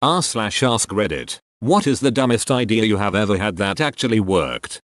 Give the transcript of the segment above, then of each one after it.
r/ask Reddit. What is the dumbest idea you have ever had that actually worked?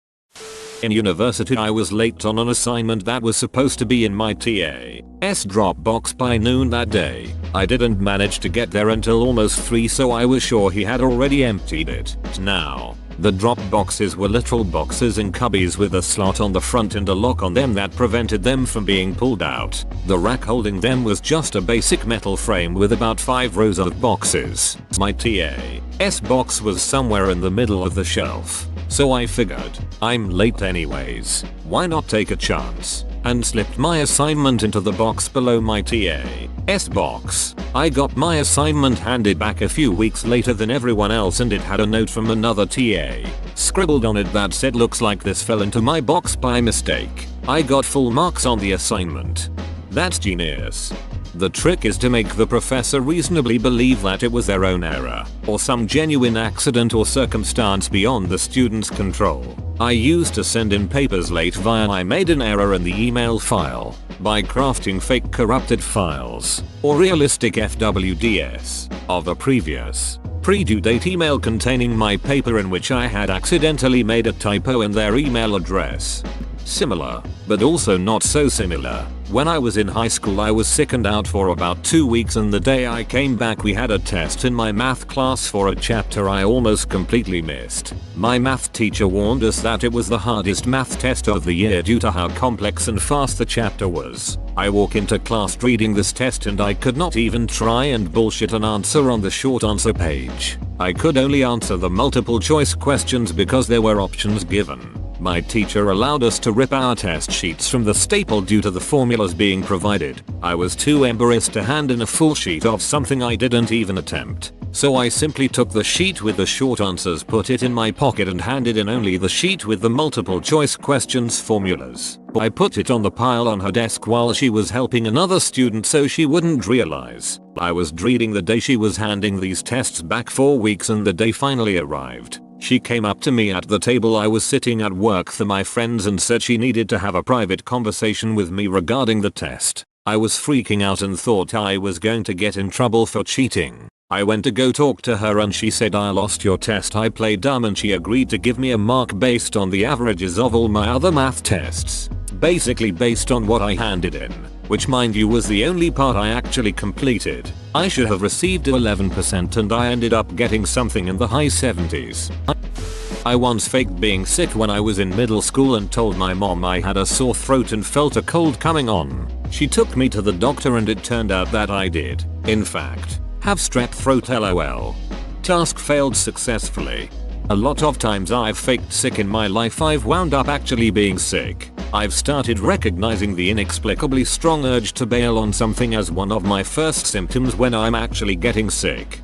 In university I was late on an assignment that was supposed to be in my TA's Dropbox by noon that day. I didn't manage to get there until almost 3, so I was sure he had already emptied it. Now, the drop boxes were literal boxes in cubbies with a slot on the front and a lock on them that prevented them from being pulled out. The rack holding them was just a basic metal frame with about 5 rows of boxes. My TA's box was somewhere in the middle of the shelf. So I figured, I'm late anyways, why not take a chance? And slipped my assignment into the box below my TA's box. I got my assignment handed back a few weeks later than everyone else, and it had a note from another TA scribbled on it that said, "Looks like this fell into my box by mistake." I got full marks on the assignment. That's genius. The trick is to make the professor reasonably believe that it was their own error, or some genuine accident or circumstance beyond the student's control. I used to send in papers late via I made an error in the email file by crafting fake corrupted files, or realistic FWDs, of a previous pre-due date email containing my paper in which I had accidentally made a typo in their email address. Similar, but also not so similar. When I was in high school I was sick and out for about 2 weeks, and the day I came back we had a test in my math class for a chapter I almost completely missed. My math teacher warned us that it was the hardest math test of the year due to how complex and fast the chapter was. I walk into class reading this test and I could not even try and bullshit an answer on the short answer page. I could only answer the multiple choice questions because there were options given. My teacher allowed us to rip our test sheets from the staple due to the formulas being provided. I was too embarrassed to hand in a full sheet of something I didn't even attempt. So I simply took the sheet with the short answers, put it in my pocket, and handed in only the sheet with the multiple choice questions formulas. I put it on the pile on her desk while she was helping another student so she wouldn't realize I was dreading the day she was handing these tests back. 4 weeks and the day finally arrived. She came up to me at the table I was sitting at work for my friends and said she needed to have a private conversation with me regarding the test. I was freaking out and thought I was going to get in trouble for cheating. I went to go talk to her and she said, "I lost your test, I played dumb," and she agreed to give me a mark based on the averages of all my other math tests. Basically based on what I handed in, which mind you was the only part I actually completed. I should have received 11% and I ended up getting something in the high 70s. I once faked being sick when I was in middle school and told my mom I had a sore throat and felt a cold coming on. She took me to the doctor and it turned out that I did, in fact, have strep throat. LOL. Task failed successfully. A lot of times I've faked sick in my life I've wound up actually being sick. I've started recognizing the inexplicably strong urge to bail on something as one of my first symptoms when I'm actually getting sick.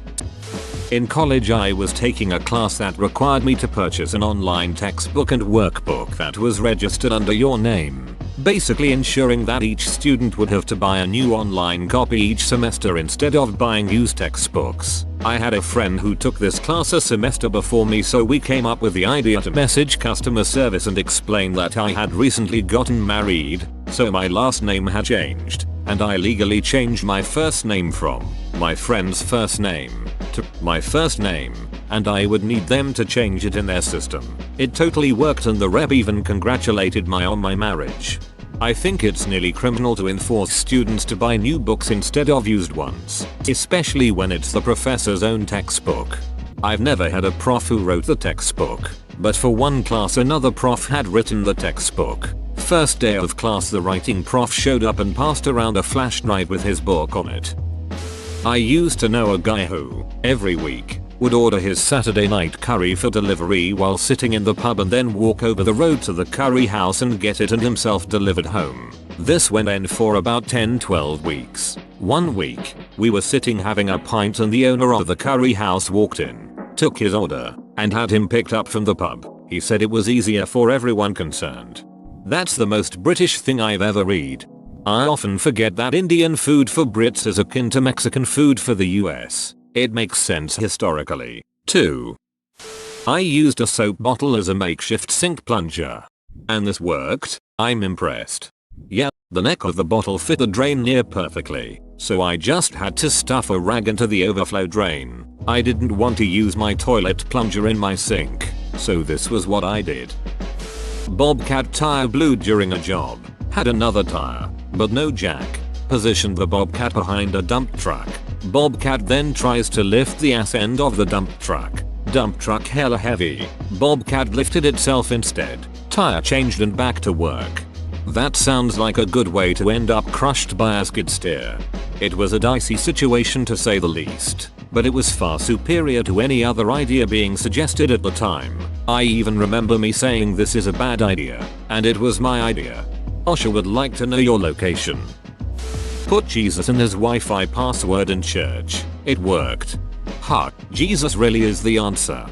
In college I was taking a class that required me to purchase an online textbook and workbook that was registered under your name, basically ensuring that each student would have to buy a new online copy each semester instead of buying used textbooks. I had a friend who took this class a semester before me, so we came up with the idea to message customer service and explain that I had recently gotten married, so my last name had changed, and I legally changed my first name from my friend's first name to my first name, and I would need them to change it in their system. It totally worked and the rep even congratulated me on my marriage. I think it's nearly criminal to enforce students to buy new books instead of used ones, especially when it's the professor's own textbook. I've never had a prof who wrote the textbook, but for one class another prof had written the textbook. First day of class the writing prof showed up and passed around a flash drive with his book on it. I used to know a guy who, every week, would order his Saturday night curry for delivery while sitting in the pub and then walk over the road to the curry house and get it and himself delivered home. This went on for about 10-12 weeks. One week, we were sitting having a pint and the owner of the curry house walked in, took his order, and had him picked up from the pub. He said it was easier for everyone concerned. That's the most British thing I've ever read. I often forget that Indian food for Brits is akin to Mexican food for the US. It makes sense historically, too. I used a soap bottle as a makeshift sink plunger. And this worked. I'm impressed. Yeah, the neck of the bottle fit the drain near perfectly, so I just had to stuff a rag into the overflow drain. I didn't want to use my toilet plunger in my sink, so this was what I did. Bobcat tire blew during a job. Had another tire, but no jack. Positioned the Bobcat behind a dump truck. Bobcat then tries to lift the ass end of the dump truck. Dump truck hella heavy. Bobcat lifted itself instead. Tire changed and back to work. That sounds like a good way to end up crushed by a skid steer. It was a dicey situation to say the least, but it was far superior to any other idea being suggested at the time. I even remember me saying this is a bad idea, and it was my idea. Osha would like to know your location. Put Jesus in his Wi-Fi password in church. It worked. Ha, Jesus really is the answer.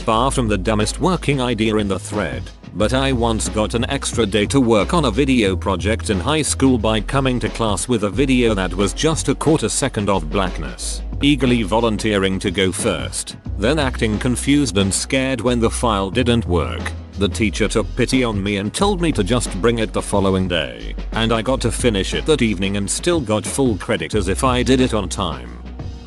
Far from the dumbest working idea in the thread, but I once got an extra day to work on a video project in high school by coming to class with a video that was just a quarter second of blackness, eagerly volunteering to go first, then acting confused and scared when the file didn't work. The teacher took pity on me and told me to just bring it the following day, and I got to finish it that evening and still got full credit as if I did it on time.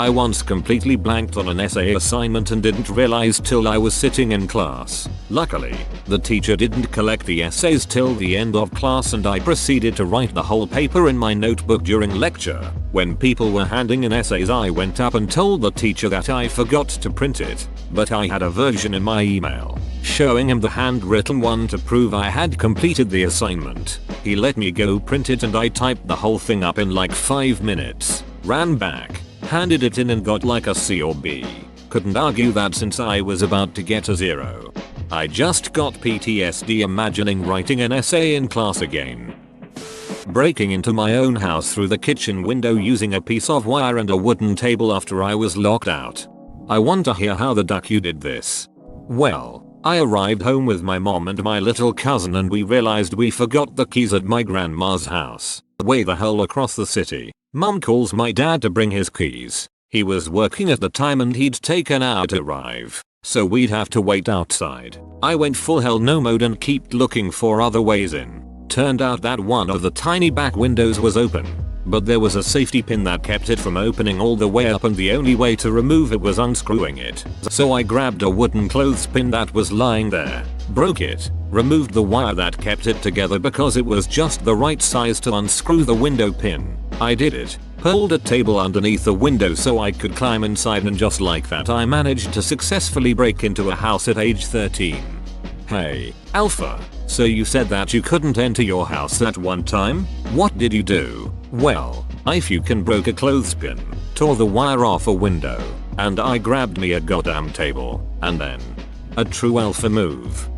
I once completely blanked on an essay assignment and didn't realize till I was sitting in class. Luckily, the teacher didn't collect the essays till the end of class and I proceeded to write the whole paper in my notebook during lecture. When people were handing in essays, I went up and told the teacher that I forgot to print it, but I had a version in my email, showing him the handwritten one to prove I had completed the assignment. He let me go print it and I typed the whole thing up in like 5 minutes, ran back, handed it in and got like a C or B. Couldn't argue that since I was about to get a 0. I just got PTSD imagining writing an essay in class again. Breaking into my own house through the kitchen window using a piece of wire and a wooden table after I was locked out. I want to hear how the duck you did this. Well, I arrived home with my mom and my little cousin and we realized we forgot the keys at my grandma's house, way the hell across the city. Mom calls my dad to bring his keys. He was working at the time and he'd take an hour to arrive, so we'd have to wait outside. I went full hell no mode and kept looking for other ways in. Turned out that one of the tiny back windows was open, but there was a safety pin that kept it from opening all the way up and the only way to remove it was unscrewing it. So I grabbed a wooden clothespin that was lying there, broke it, removed the wire that kept it together because it was just the right size to unscrew the window pin. I did it, pulled a table underneath the window so I could climb inside, and just like that I managed to successfully break into a house at age 13. Hey, Alpha, so you said that you couldn't enter your house that one time? What did you do? Well, I fucking broke a clothespin, tore the wire off a window, and I grabbed me a goddamn table, and then. A true alpha move.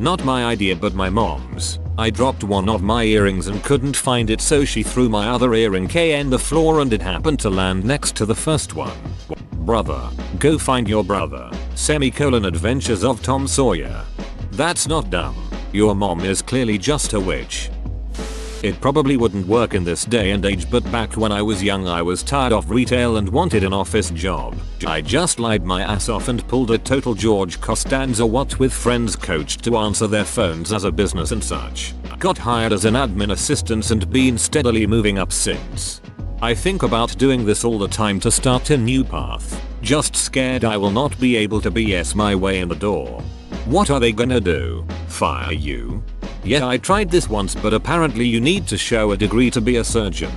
Not my idea but my mom's. I dropped one of my earrings and couldn't find it, so she threw my other earring on the floor and it happened to land next to the first one. Brother, go find your brother. Adventures of Tom Sawyer. That's not dumb. Your mom is clearly just a witch. It probably wouldn't work in this day and age, but back when I was young I was tired of retail and wanted an office job. I just lied my ass off and pulled a total George Costanza what with friends coached to answer their phones as a business and such. Got hired as an admin assistant and been steadily moving up since. I think about doing this all the time to start a new path. Just scared I will not be able to BS my way in the door. What are they gonna do? Fire you? Yeah, I tried this once, but apparently you need to show a degree to be a surgeon.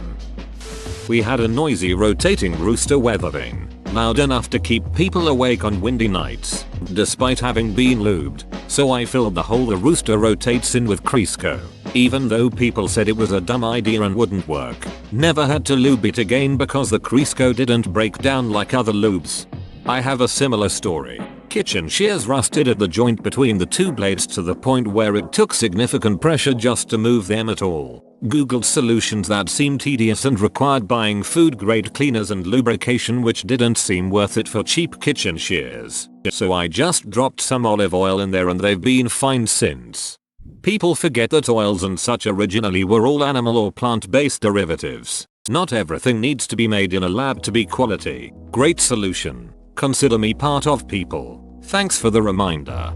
We had a noisy rotating rooster weather vane, loud enough to keep people awake on windy nights, despite having been lubed, so I filled the hole the rooster rotates in with Crisco, even though people said it was a dumb idea and wouldn't work. Never had to lube it again because the Crisco didn't break down like other lubes. I have a similar story. Kitchen shears rusted at the joint between the two blades to the point where it took significant pressure just to move them at all. Googled solutions that seemed tedious and required buying food grade cleaners and lubrication, which didn't seem worth it for cheap kitchen shears. So I just dropped some olive oil in there and they've been fine since. People forget that oils and such originally were all animal or plant-based derivatives. Not everything needs to be made in a lab to be quality. Great solution. Consider me part of people. Thanks for the reminder.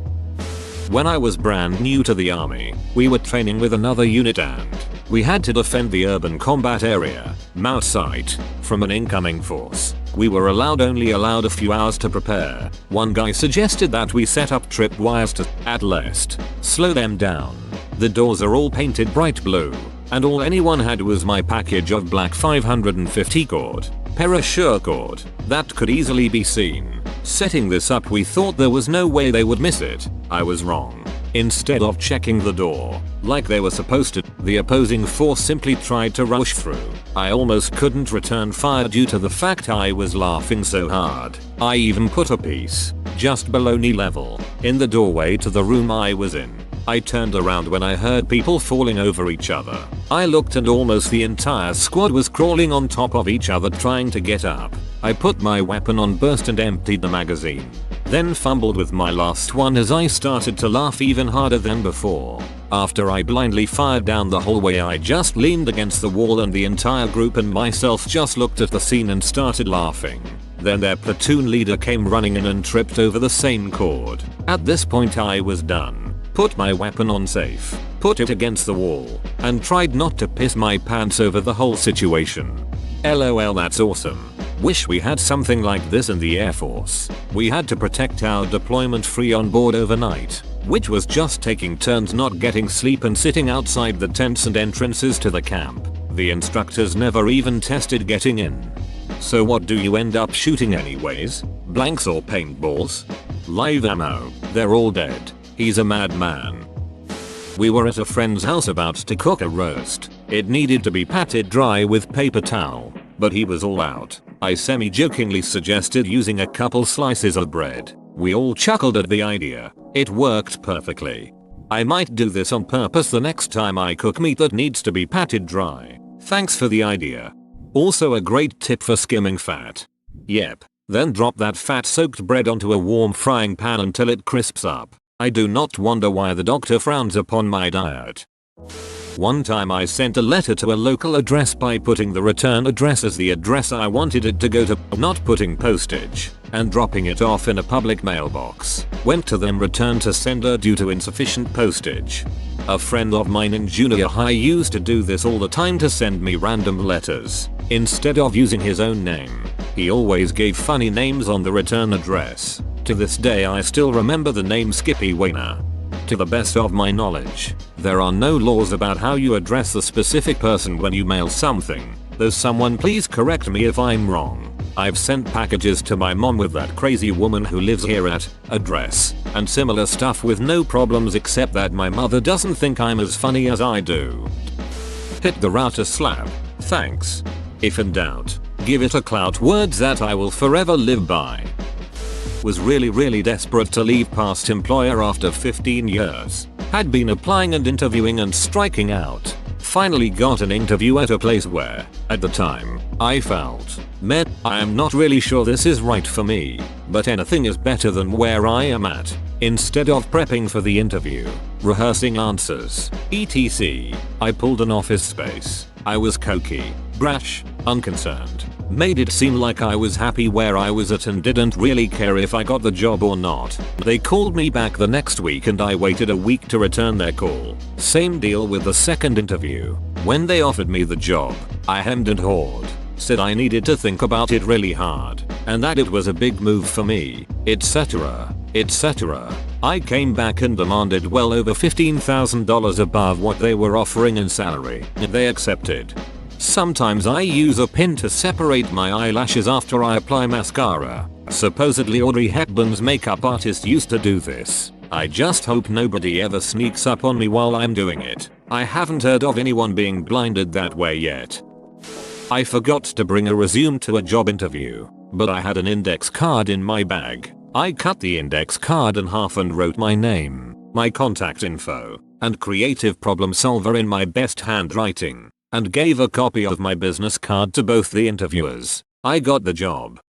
When I was brand new to the army, we were training with another unit and we had to defend the urban combat area, Mount Site, from an incoming force. We were only allowed a few hours to prepare. One guy suggested that we set up tripwires to, at least, slow them down. The doors are all painted bright blue, and all anyone had was my package of black 550 cord, parachute cord, that could easily be seen. Setting this up, we thought there was no way they would miss it. I was wrong. Instead of checking the door, like they were supposed to, the opposing force simply tried to rush through. I almost couldn't return fire due to the fact I was laughing so hard. I even put a piece, just below knee level, in the doorway to the room I was in. I turned around when I heard people falling over each other. I looked and almost the entire squad was crawling on top of each other trying to get up. I put my weapon on burst and emptied the magazine. Then fumbled with my last one as I started to laugh even harder than before. After I blindly fired down the hallway, I just leaned against the wall and the entire group and myself just looked at the scene and started laughing. Then their platoon leader came running in and tripped over the same cord. At this point I was done. Put my weapon on safe, put it against the wall, and tried not to piss my pants over the whole situation. LOL, that's awesome. Wish we had something like this in the Air Force. We had to protect our deployment free on board overnight, which was just taking turns not getting sleep and sitting outside the tents and entrances to the camp. The instructors never even tested getting in. So what do you end up shooting anyways? Blanks or paintballs? Live ammo. They're all dead. He's a madman. We were at a friend's house about to cook a roast. It needed to be patted dry with paper towel, but he was all out. I semi-jokingly suggested using a couple slices of bread. We all chuckled at the idea. It worked perfectly. I might do this on purpose the next time I cook meat that needs to be patted dry. Thanks for the idea. Also a great tip for skimming fat. Yep. Then drop that fat-soaked bread onto a warm frying pan until it crisps up. I do not wonder why the doctor frowns upon my diet. One time I sent a letter to a local address by putting the return address as the address I wanted it to go to, not putting postage, and dropping it off in a public mailbox. Went to them, returned to sender due to insufficient postage. A friend of mine in junior high used to do this all the time to send me random letters. Instead of using his own name, he always gave funny names on the return address. To this day I still remember the name Skippy Wayner. To the best of my knowledge, there are no laws about how you address the specific person when you mail something, though someone please correct me if I'm wrong. I've sent packages to my mom with that crazy woman who lives here at address, and similar stuff with no problems except that my mother doesn't think I'm as funny as I do. Hit the router slap. Thanks. If in doubt, give it a clout, words that I will forever live by. Was really desperate to leave past employer after 15 years. Had been applying and interviewing and striking out. Finally got an interview at a place where, at the time, I felt, I am not really sure this is right for me, but anything is better than where I am at. Instead of prepping for the interview, rehearsing answers, etc., I pulled an Office Space. I was cocky, brash, unconcerned. Made it seem like I was happy where I was at and didn't really care if I got the job or not. They called me back the next week and I waited a week to return their call. Same deal with the second interview. When they offered me the job, I hemmed and hawed. Said I needed to think about it really hard, and that it was a big move for me, etc., etc. I came back and demanded well over $15,000 above what they were offering in salary. They accepted. Sometimes I use a pin to separate my eyelashes after I apply mascara. Supposedly Audrey Hepburn's makeup artist used to do this. I just hope nobody ever sneaks up on me while I'm doing it. I haven't heard of anyone being blinded that way yet. I forgot to bring a resume to a job interview, but I had an index card in my bag. I cut the index card in half and wrote my name, my contact info, and creative problem solver in my best handwriting, and gave a copy of my business card to both the interviewers. I got the job.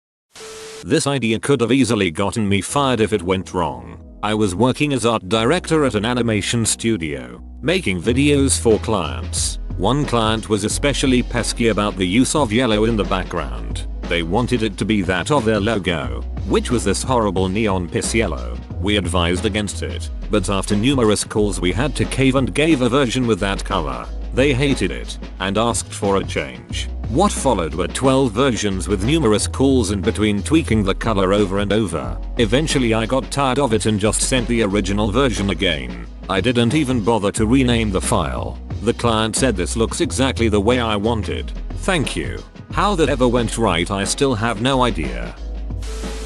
This idea could have easily gotten me fired if it went wrong. I was working as art director at an animation studio, making videos for clients. One client was especially pesky about the use of yellow in the background. They wanted it to be that of their logo, which was this horrible neon piss yellow. We advised against it, but after numerous calls we had to cave and gave a version with that color. They hated it and asked for a change. What followed were 12 versions with numerous calls in between tweaking the color over and over. Eventually I got tired of it and just sent the original version again. I didn't even bother to rename the file. The client said this looks exactly the way I wanted. Thank you. How that ever went right I still have no idea.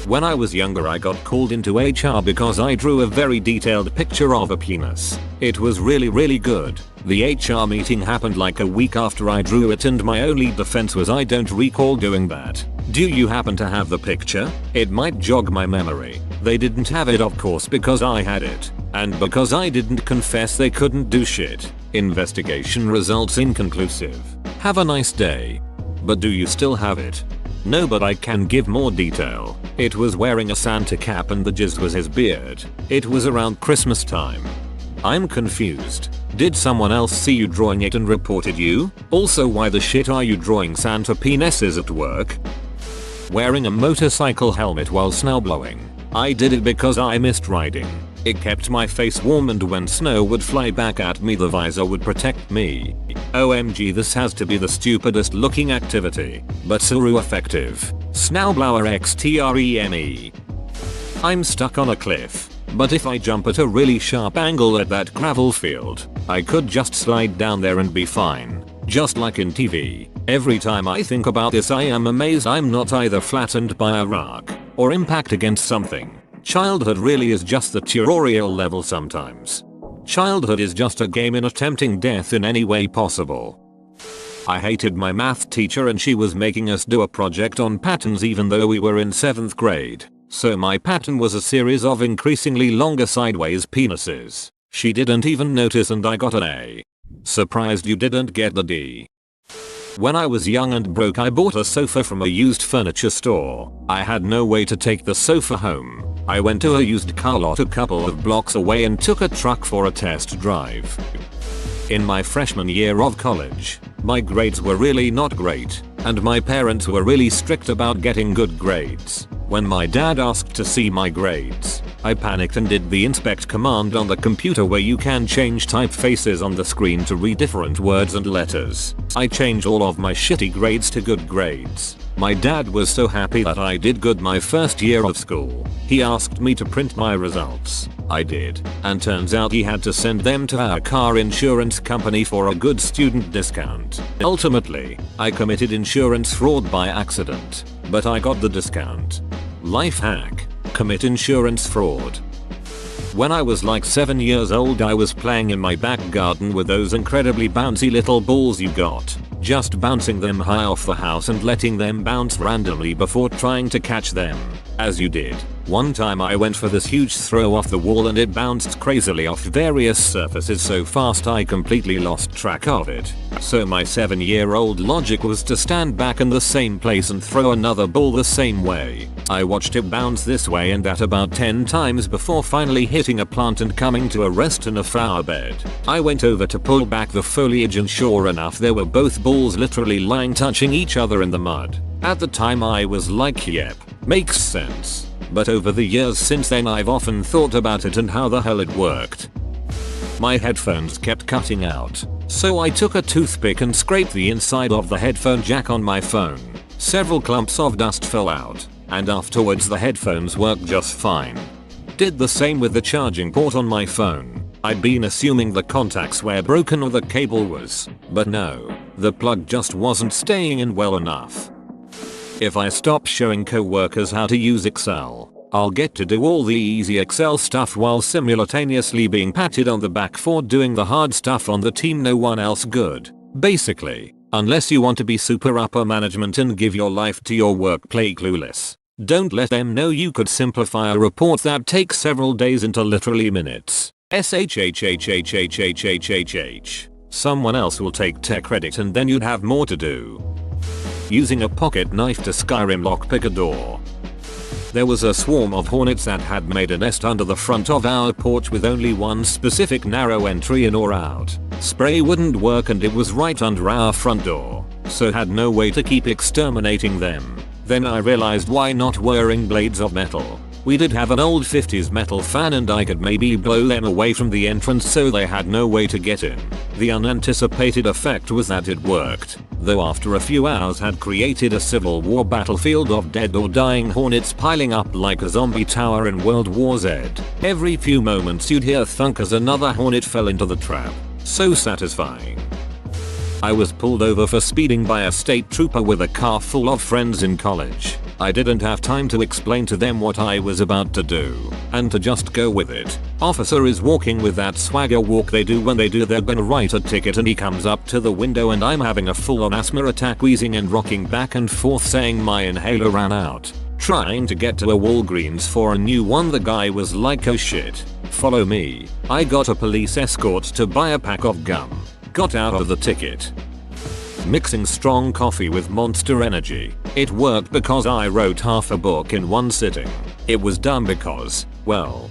When I was younger I got called into HR because I drew a very detailed picture of a penis. It was really good. The HR meeting happened like a week after I drew it and my only defense was I don't recall doing that. Do you happen to have the picture? It might jog my memory. They didn't have it of course because I had it. And because I didn't confess they couldn't do shit. Investigation results inconclusive. Have a nice day. But do you still have it? No, but I can give more detail. It was wearing a Santa cap and the gist was his beard. It was around Christmas time. I'm confused. Did someone else see you drawing it and reported you? Also, why the shit are you drawing Santa penises at work? Wearing a motorcycle helmet while snowblowing. I did it because I missed riding. It kept my face warm and when snow would fly back at me the visor would protect me. OMG, this has to be the stupidest looking activity, but so effective. Snowblower XTREME. I'm stuck on a cliff, but if I jump at a really sharp angle at that gravel field, I could just slide down there and be fine. Just like in TV. Every time I think about this I am amazed I'm not either flattened by a rock or impact against something. Childhood really is just the tutorial level sometimes. Childhood is just a game in attempting death in any way possible. I hated my math teacher and she was making us do a project on patterns even though we were in 7th grade. So my pattern was a series of increasingly longer sideways penises. She didn't even notice and I got an A. Surprised you didn't get the D. When I was young and broke I bought a sofa from a used furniture store. I had no way to take the sofa home. I went to a used car lot a couple of blocks away and took a truck for a test drive. In my freshman year of college, my grades were really not great, and my parents were really strict about getting good grades. When my dad asked to see my grades, I panicked and did the inspect command on the computer where you can change typefaces on the screen to read different words and letters. I changed all of my shitty grades to good grades. My dad was so happy that I did good my first year of school. He asked me to print my results. I did, and turns out he had to send them to our car insurance company for a good student discount. Ultimately, I committed insurance fraud by accident, but I got the discount. Life hack: commit insurance fraud. When I was like 7 years old I was playing in my back garden with those incredibly bouncy little balls you got, just bouncing them high off the house and letting them bounce randomly before trying to catch them, as you did. One time I went for this huge throw off the wall and it bounced crazily off various surfaces so fast I completely lost track of it. So my 7-year-old logic was to stand back in the same place and throw another ball the same way. I watched it bounce this way and that about 10 times before finally hitting a plant and coming to a rest in a flower bed. I went over to pull back the foliage and sure enough there were both balls literally lying touching each other in the mud. At the time I was like, yep, makes sense. But over the years since then I've often thought about it and how the hell it worked. My headphones kept cutting out, so I took a toothpick and scraped the inside of the headphone jack on my phone. Several clumps of dust fell out, and afterwards the headphones worked just fine. Did the same with the charging port on my phone. I'd been assuming the contacts were broken or the cable was, but no, the plug just wasn't staying in well enough. If I stop showing coworkers how to use Excel, I'll get to do all the easy Excel stuff while simultaneously being patted on the back for doing the hard stuff on the team no one else could. Basically, unless you want to be super upper management and give your life to your work, play clueless. Don't let them know you could simplify a report that takes several days into literally minutes. SHHHHHHHHH. Someone else will take tech credit and then you'd have more to do. Using a pocket knife to Skyrim lockpick a door. There was a swarm of hornets that had made a nest under the front of our porch with only one specific narrow entry in or out. Spray wouldn't work and it was right under our front door, so had no way to keep exterminating them. Then I realized why not wearing blades of metal. We did have an old 50s metal fan and I could maybe blow them away from the entrance so they had no way to get in. The unanticipated effect was that it worked, though after a few hours had created a civil war battlefield of dead or dying hornets piling up like a zombie tower in World War Z. Every few moments you'd hear thunk as another hornet fell into the trap. So satisfying. I was pulled over for speeding by a state trooper with a car full of friends in college. I didn't have time to explain to them what I was about to do, and to just go with it. Officer is walking with that swagger walk they do when they do they're gonna write a ticket, and he comes up to the window and I'm having a full-on asthma attack, wheezing and rocking back and forth saying my inhaler ran out. Trying to get to a Walgreens for a new one, the guy was like, oh shit, follow me. I got a police escort to buy a pack of gum. Got out of the ticket. Mixing strong coffee with Monster Energy. It worked because I wrote half a book in one sitting. It was dumb because, well,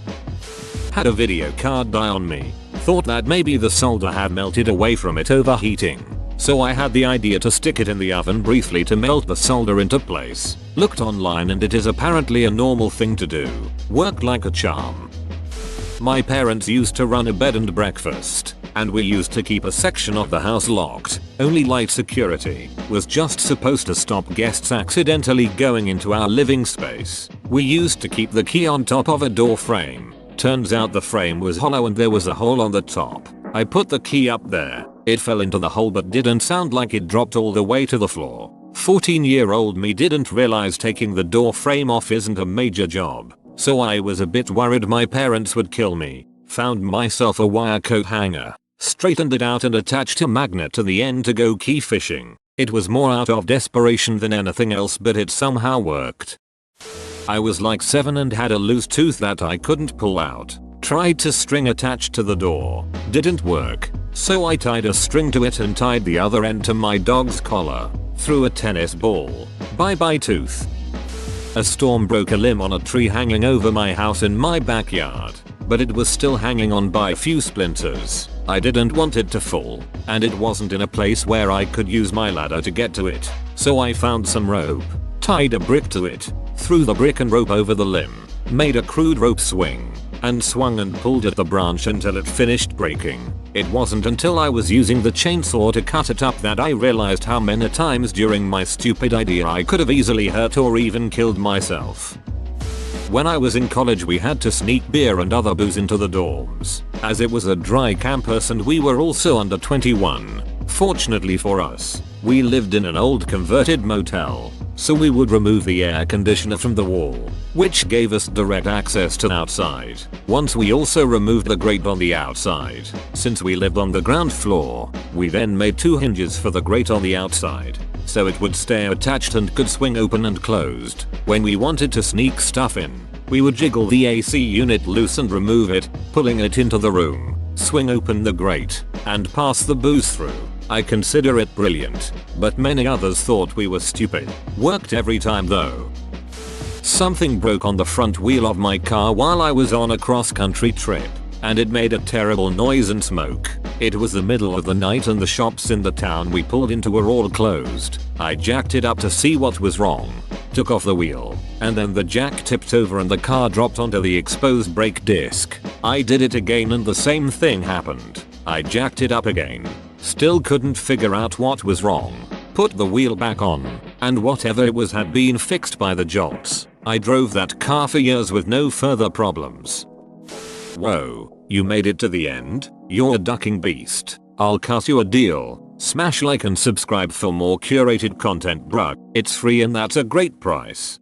had a video card die on me. Thought that maybe the solder had melted away from it overheating. So I had the idea to stick it in the oven briefly to melt the solder into place. Looked online and it is apparently a normal thing to do. Worked like a charm. My parents used to run a bed and breakfast, and we used to keep a section of the house locked. Only light security was just supposed to stop guests accidentally going into our living space. We used to keep the key on top of a door frame. Turns out the frame was hollow and there was a hole on the top. I put the key up there. It fell into the hole but didn't sound like it dropped all the way to the floor. 14-year-old me didn't realize taking the door frame off isn't a major job. So I was a bit worried my parents would kill me. Found myself a wire coat hanger. Straightened it out and attached a magnet to the end to go key fishing. It was more out of desperation than anything else, but it somehow worked. I was like 7 and had a loose tooth that I couldn't pull out. Tried to string attached to the door. Didn't work. So I tied a string to it and tied the other end to my dog's collar. Threw a tennis ball. Bye bye tooth. A storm broke a limb on a tree hanging over my house in my backyard, but it was still hanging on by a few splinters. I didn't want it to fall, and it wasn't in a place where I could use my ladder to get to it. So I found some rope, tied a brick to it, threw the brick and rope over the limb, made a crude rope swing, and swung and pulled at the branch until it finished breaking. It wasn't until I was using the chainsaw to cut it up that I realized how many times during my stupid idea I could have easily hurt or even killed myself. When I was in college we had to sneak beer and other booze into the dorms, as it was a dry campus and we were also under 21. Fortunately for us, we lived in an old converted motel, so we would remove the air conditioner from the wall, which gave us direct access to outside. Once we also removed the grate on the outside. Since we lived on the ground floor, we then made 2 hinges for the grate on the outside, so it would stay attached and could swing open and closed. When we wanted to sneak stuff in, we would jiggle the AC unit loose and remove it, pulling it into the room, swing open the grate, and pass the booze through. I consider it brilliant, but many others thought we were stupid. Worked every time though. Something broke on the front wheel of my car while I was on a cross-country trip, and it made a terrible noise and smoke. It was the middle of the night and the shops in the town we pulled into were all closed. I jacked it up to see what was wrong, took off the wheel, and then the jack tipped over and the car dropped onto the exposed brake disc. I did it again and the same thing happened. I jacked it up again. Still couldn't figure out what was wrong. Put the wheel back on, and whatever it was had been fixed by the jolts. I drove that car for years with no further problems. Whoa, you made it to the end? You're a ducking beast. I'll cut you a deal. Smash like and subscribe for more curated content, bruh. It's free and that's a great price.